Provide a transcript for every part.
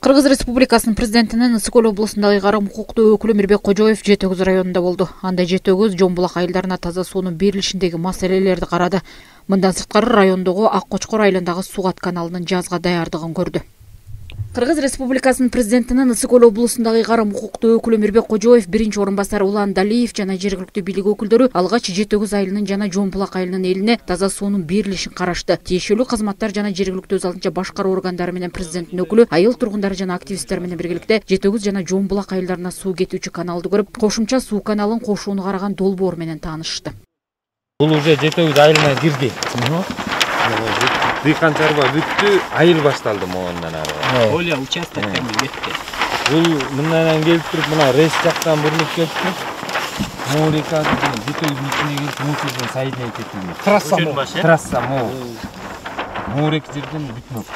Кыргыз Республикасынын президентинин Ысык Көл облусундагы ыйгарым укуктуу өкүлү Мирбек Кожоев Жетөгүз районунда болду. Анда Жетөгүз Жон Булак айылдарына таза суунун берилишиндеги маселелерди карады. Мындан сырткары райондогу Ак Кочкор айылындагы Сугат каналынын жазга даярдыгын көрдү. Кыргыз Республикасынын президентинин Ысык Көл облусундагы ыйгарым укуктуу өкүлү Мирбек Кожоев, биринчи орун басары Улан Далиев жана жергиликтүү бийлик өкүлдөрү алгач Жетөгүз айылынын жана Жон Булак айылынын элине таза суунун берилишин карашты. Тиешелүү кызматтар жана жергиликтүү өз алдынча башкаруу органдары менен президенттин өкүлү айыл тургундары жана активисттер менен биргеликте Жетөгүз жана Жон Булак айылдарына суу кетүүчү каналды көрүп, кошумча суу каналын кошууну караган долбоор менен таанышты. Бул уже Жетөгүз айылына кирди. Дыйкан чарба бүттү, айыл башталды моондан ары. Оля участоктон кетти. Бул мындан келип туруп, мына рейс жактан бурулуп кетти. Моорека Жетөгүздүн ичине келип, мусордун сайдына кетти. Трасса моорек жерден бүтмөк.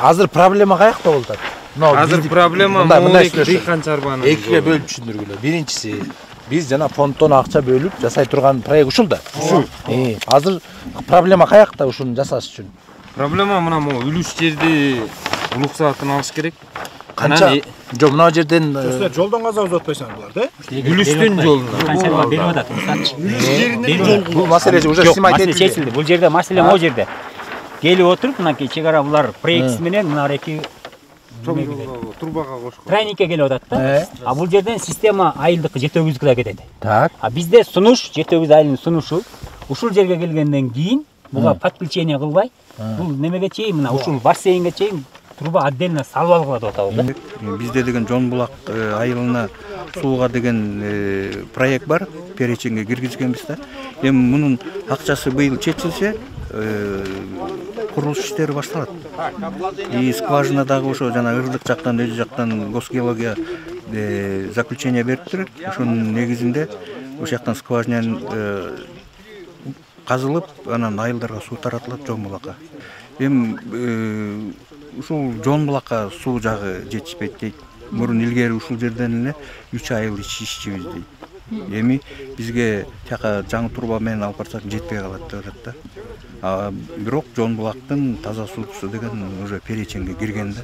Азыр проблема каякта болуп атат? Азыр проблема моорек дыйкан чарбанын. Экиге бөлүп түшүндүргүлө. Биринчиси биз жана фонддон акча бөлүп жасай турган проект ушул да. Азыр проблема каякта ушуну жасаш үчүн? Проблема мына үлүш жерди уруксаатын алыш керек. Канча? Жок, мына жерден жолдон каза өзүп атпайсыңар булар, да? Үлүштүн жолуна. Канчалар берип атат. Үлүш жеринен жол. бул маселе уже снимать этилди. Бул жерде маселе могу жерде. Келип отуруп, мынакей чек ара булар проектиси менен мына эки турбага кошкон. трайникке келип атат да. А бул жерден система айылдыкы Жетөгүзгө да кетет. Так. А бизде сунуш, Жетөгүз айылынын сунушу ушул жерге келгенден кийин буга подключение кылбай, бул немеге чейин мына ушул бассейнге чейин труба отдельно салып алгыла деп атабыз да. Бизде деген Жон Булак айылына сууга деген проект бар, переченге киргизгенбиз да. Эми мунун акчасы быйыл чечилсе, курулуш иштери башталат. И скважина дагы ошо жана ырдык жактан, өзү жактан госгеология заключение бериптир. Ошонун негизинде ошол жактан скважинанын казылып, анан айылдарга суу таратылат Жон Булакка. Эми ушул Жон Булакка суу жагы жетишпейт дейт. Мурун илгери ушул жерден эле 3 айыл ичишчибиз дейт. Эми бизге тияка жаңы труба менен алып барсак жетпей калат деп атат да. Бирок Жон Булактын таза суусу деген уже переченге кирген да.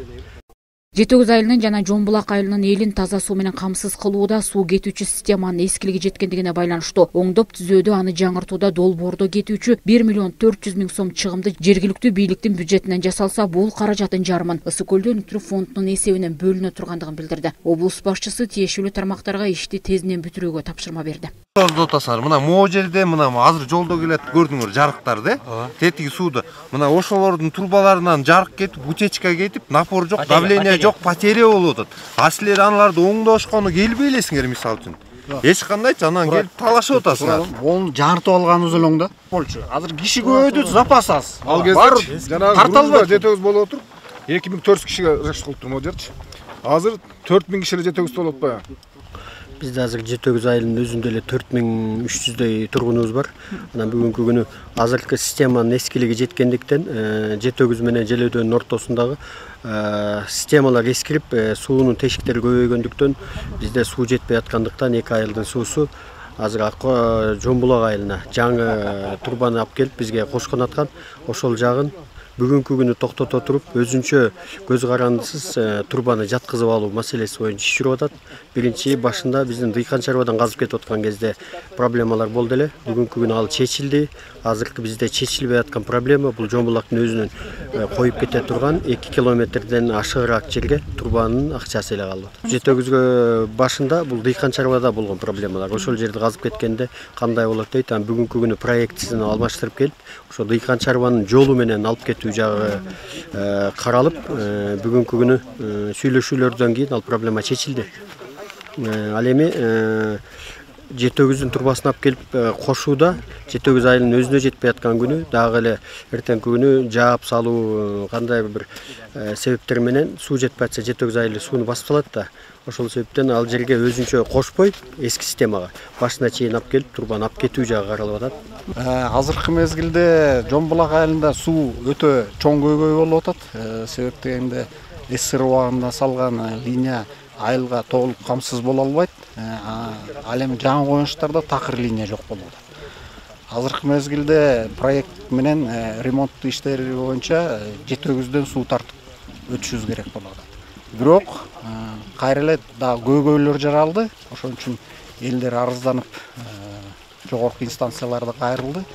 Жетөгүз айылынын жана Жон Булак айылынын элин таза суу менен камсыз кылууда суу кетүүчү системанын эскилиги жеткендигине байланыштуу. Оңдоп түзөөдө, аны жаңыртууда долбоордо кетүүчү 1 миллион 400 миң сом чыгымды жергиликтүү бийликтин бюджетинен жасалса, бул каражатын жарымын Ысык Көлдө өнүктүрүү фондунун эсебинен бөлүнө тургандыгын билдирди. Облус башчысы тиешелүү тармактарга ишти тезден бүтүрүүгө тапшырма берди. Отасар, мына могу жерде, мына азыр жолдо келет көрдүңөр жарыктар да. Тетиги сууда. Мына ошолордун турбаларынан жарык кетип, утечка кетип, напор жок, давление жок, потеря болуп атат. А силер аналарды оңдошкону келбей элесиңер мисалы үчүн. Эч кандайчы анан келип талашып атасыңар. Onu жаңыртып алганыбыз эле оңдо. Болчу. Азыр киши көбөйдү, запас аз. Ал кезде жанагы Жетөгүз болуп отуруп, 2400 кишиге жаш кылып турму жерчи. Азыр 4000 киши эле Жетөгүз болуп атпайбы? Bizde azır Жетөгүз айылынын өзүндө эле 4300 тургунубуз бар. Анан бүгүнкү күнү азыркы системанын эскилиги жеткендиктен Жетөгүз менен Желөдөнүн ортосундагы системалар эскирип, суунун тешиктери көбөйгөндүктөн бизде суу жетпей аткандыктан эки айылдын суусу азыр Жон Булак айылына жаңы турбаны алып келип бизге кошкон аткан. Ошол жагын бүгүнкү күнү токтото туруп, өзүнчө көз карандысыз турбаны жаткызып алуу маселеси боюнча иш жүрүп атат. Биринчи башында биздин дыйкан чарбадан казып кетип аткан кезде проблемалар болду эле. Бүгүнкү күнү ал чечилди. Азыркы бизде чечилбей аткан проблема бул Жон Булактын өзүнүн коюп кете турган 2 километрден ашыгыраак жерге турбанын акчасы эле калып атат. Жетөгүзгө башында бул дыйкан чарбада болгон проблемалар. Ошол жерди казып кеткенде кандай болот дейт. Анан бүгүнкү күнү проектисин алмаштырып келип, ошо дыйкан чарбанын жолу менен алып кетүү жагы каралып, бүгүнкү күнү сүйлөшүүлөрдөн кийин ал проблема чечилди. Ал эми Жетөгүздүн турбасын алып келип кошууда Жетөгүз айылынын өзүнө жетпей аткан күнү дагы эле эртеңки күнү жаап салуу кандай бир себептер менен суу жетпей атса Жетөгүз айылы сууну басып салат да. Ошол себептен ал жерге өзүнчө кошпой эски системага башына чейин алып келип турбаны алып кетүү жагы каралып атат. Азыркы мезгилде Жон Булак айылында суу өтө чоң көйгөй болуп атат. Себеп дегенде СССР убагында салган линия айылга толук камсыз боло албайт. Ал эми жаңы коюнуштарда такыр линия жок болуп атат. Азыркы мезгилде проект менен ремонттуу иштери боюнча Жетөгүздөн суу тартып өтүшүбүз керек болуп атат. Бирок кайра эле дагы көйгөйлөр жаралды. Ошон үчүн элдер арызданып жогорку инстанцияларга кайрылды.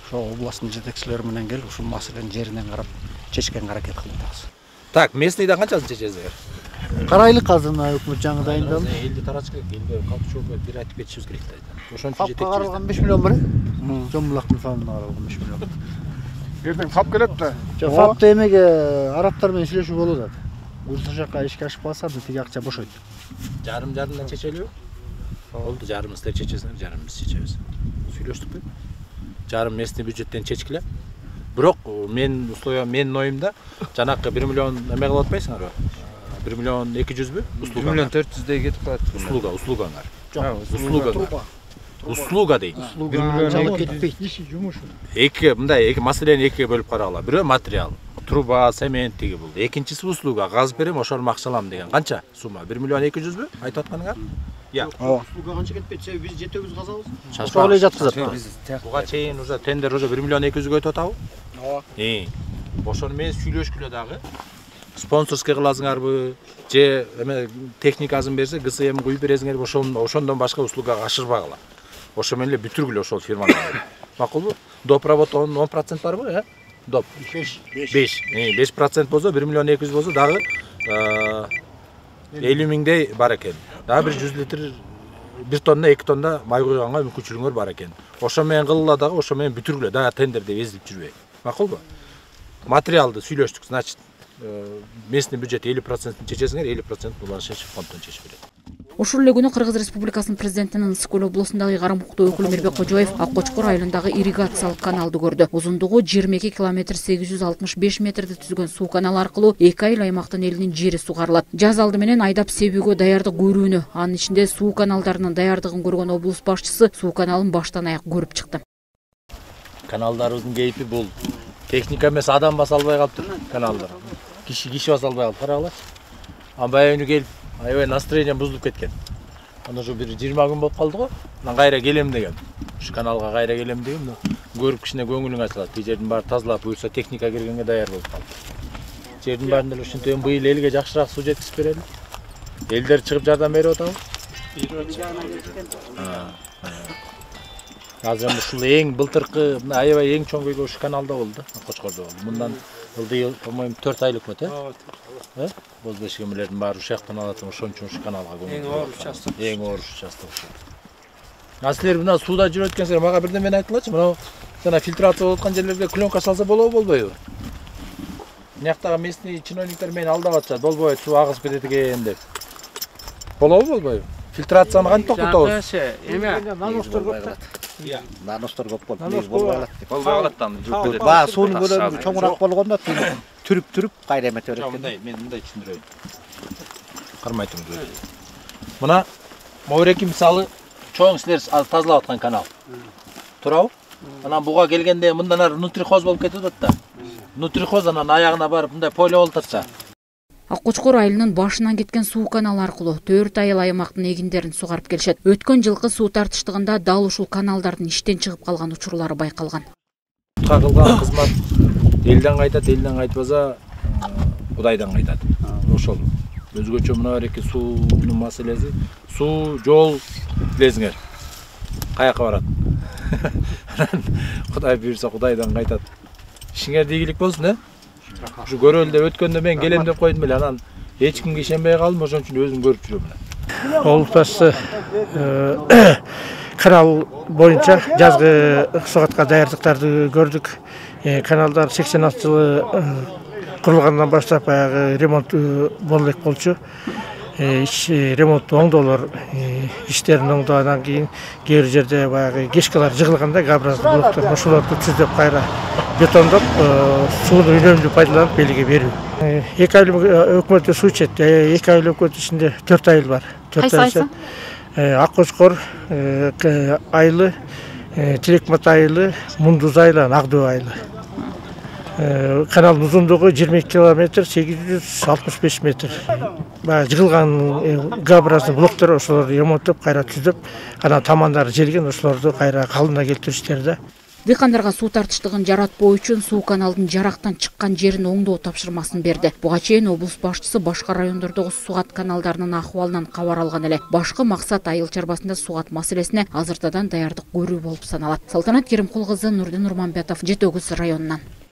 Ошо областтын жетекчилери менен келип ушул маселени жеринен карап чечкенге аракет кылып атабыз. Так, местныйда канчасын чечесиңер? Карайлык азыр өкмөт жаңы дайындалды. Элди таратыш керек, элге калкчылыкка бир айтып кетишибиз керек да. Ошон үчүн Капка жетекчибиз. каралган 5 миллион бар. Жомбулактын фабына каралган 5 миллион. Эртең фап келет да. Фапты эмеге арабтар менен сүйлөшүү болуп атат. Бурса жакка ишке ашып калса, тиги акча бошойт. Жарым-жарымдан чечелеби? Болду, жарымын силер чечесиңер, жарымын биз чечебиз. Сүйлөштүкпү? Жарым местный бюджеттен чечкиле. Бирок мен менин оюмда жанакы 1 миллион эме кылып атпайсыңарбы? 1 миллион 200 услуга. 1 миллион 400дей кетип калат. Услугаңар. Услуга. Услуга дейм. 1 миллион кетпейт. Эки, мындай эки маселени экиге бөлүп карагыла. Бирөө материал, труба, цемент тиги болду. Экинчиси услуга, газ берем, ошол максалам деген. Канча сумма? 1 миллион 200 айтып атканыңар? Услуга канча кетпейт, себеби биз жетегиз казабыз. Ошол эле жаткызат. Буга чейин уже тендер уже 1 миллион 200 өтүп атабы? Ошону менен сүйлөшкүлө дагы. Спонсорский кыласыңарбы? Же эме техникасын берсе, ГСМ куюп бересиңерби? Ошондон башка услугага ашырбагыла. Ошо менен эле бүтүргүлө ошол фирманы. Макулбу? Допровод 10% барбы, Доп 5% болсо 1 миллион 200 болсо дагы 50 миңдей бар экен. Дагы 100 литр 1 тонна 2 тонна май куйганга мүмкүнчүлүгүңөр бар экен. Ошо менен кылыла дагы, ошо менен бүтүргүлө дагы тендерде эзилип жүрбөй. Макулбу? Материалды сүйлөштүк, значит местный бюджет 50% чечесиңер, 50% булар чечип фонддон чечип берет. Ушул эле күнү Кыргыз Республикасынын президентинин Ысык көл облусундагы ыйгарым укуктуу өкүлү Мирбек Кожоев Аккочкор айылындагы ирригациялык каналды көрдү. Узундугу 22 км 865 метрди түзгөн суу каналы аркылуу 2 айыл аймактын элинин жери сугарылат. Жаз алды менен айдап себүүгө даярдык көрүүнү, анын ичинде суу каналдарынын даярдыгын көргөн облус башчысы суу каналын баштан аяк көрүп чыкты. Каналдарыбыздын кейпи бул техника эмес, адам баса албай калыптыр каналдар. Киши баса албай калып карагылачы. Анбай өнү келип аябай настроение бузулуп кеткен. Аны уже бир 20 күн болуп калды го. Мен кайра келем деген. Ушу каналга кайра келем деген. Көрүп кичине көңүлүң ачылат. Бул жердин баары тазалап, буюрса техника киргенге даяр болуп калды. Жердин баарында эле ушинтип быйыл элге жакшыраак суу жеткизип берели. Элдер чыгып жардам берип атабы? Азыр ушул эң былтыркы аябай эң чоң көйгөй ушу каналда болду, Аккочкордо болду. Мындан ылдый, по-моему, 4 айлык өтө. Боз бешигемелердин баары ушул жактан алат, ошон үчүн ушу каналга көңүл. Эң оор участок ушул. Силер мына сууда жүрүп өткөнсүздөр, мага бирден айтылачы, мына жана фильтрация болуп аткан жерлерге пленка салса болобу, болбойбу? Мынактагы местный чиновниктер мени алдап атышат, болбойт, суу агызып кетет экен деп. Болобу, болбойбу? Фильтрацияны кантип токтотобуз? Наностор көп да. Наностор көп болуп болбой калат деп. Болбой калат да. Баа суунун көлөмү чоңураак болгондо түрүп кайра эметип берет. Мен мындай түшүндүрөйүн. Кармай туруңуз. Мына Моуреки мисалы чоң силер тазалап аткан канал. Туурабы? Анан буга келгенде мындан ары внутрихоз болуп кетип атат да. Внутрихоз анан аягына барып мындай поле болуп атса. Аккочкор айылынын башынан кеткен суу каналы аркылуу 4 айыл аймактын эгиндерин сугарып келишет. Өткөн жылкы суу тартыштыгында дал ушул каналдардын иштен чыгып калган учурлары байкалган. Кылган кызмат элден кайтпаса Кудайдан кайтат. Ошол. Өзгөчө мына эки суунун маселеси, суу, жол билесиңер. Каяка барат? Кудай буйрса Кудайдан кайтат. Ишиңерде ийгилик болсун, Ушу көрөлү деп өткөндө мен келем деп койдум эле, анан эч кимге ишенбей калдым, ошон үчүн өзүм көрүп жүрөм. Облус башчысы канал боюнча жазгы ыксыгатка даярдыктарды көрдүк. Каналдар 86-жылы курулгандан баштап баягы ремонт боло элек болчу. Ремонт оңдолор иштерин оңдогандан кийин кээ бир жерде баягы кешкалар жыгылганда габразды блоктор ошолорду түздөп кайра бетондоп сууну үнөмдүү пайдаланып элге берүү. 2 айыл өкмөттө суу ичет. 2 айыл өкмөт ичинде 4 айыл бар. Кайсы? Аккочкор айылы, Тилекмат айылы, Мундуз айылы, Агдөө айылы. Каналдын узундугу 22 км 865 метр. Жыгылган габразды блоктор ошолорду ремонттоп кайра түздөп, анан тамандары желген ошолорду кайра калыбына келтириштерди. Дыйкандарга суу тартыштыгын жаратпоо үчүн суу каналдын жарактан чыккан жерин оңдоо тапшырмасын берди. Буга чейин облус башчысы башка райондордогу сугат каналдарынын акыбалынан кабар алган эле. Башкы максат айыл чарбасында сугат маселесине азыртадан даярдык көрүү болуп саналат. Салтанат Керимкул кызы, Нурдин Урманбетов, Жети Өгүз районунан.